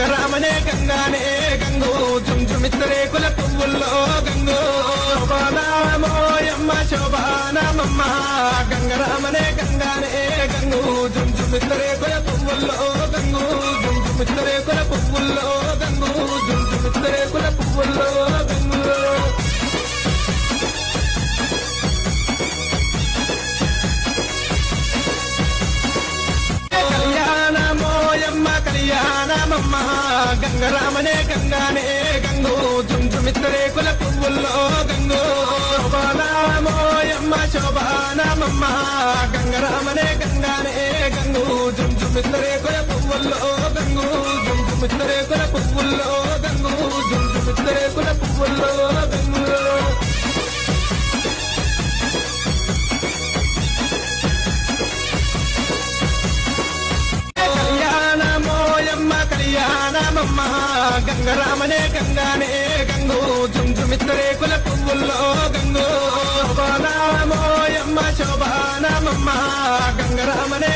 గంగరామనే గంగానే గంగు జుంజుమిత్తరే కుల పువ్వుల్లో గంగు శోభానామోయమ్మ శోభానామమ్మ గంగరామనే గంగానే గంగు జుంజుమిత్తరే కుల పువ్వుల్లో గంగు జుంజుమిత్తరే కుల పువ్వుల్లో గంగు జుంజుమిత్తరే కుల పువ్వుల్లో గంగు కళ్యాణమమ్మ గంగరామనే గంగానే గంగు జుంజుమిత్తరే కుల పువ్వుల్లో గంగు శోభానామోయమ్మ శోభానామమ్మ గంగరామనే గంగానే గంగు జుంజుమిత్తరే కుల పువ్వుల్లో గంగు జుంజుమిత్తరే కుల పువ్వుల్లో గంగు జుంజుమిత్తరే కుల పువ్వుల్లో గంగు కళ్యాణమమ్మ గంగరామనే గంగానే గంగు జుంజుమిత్తరే కుల పువ్వుల్లో గంగు శోభానామోయమ్మ శోభానామమ్మ గంగరామనే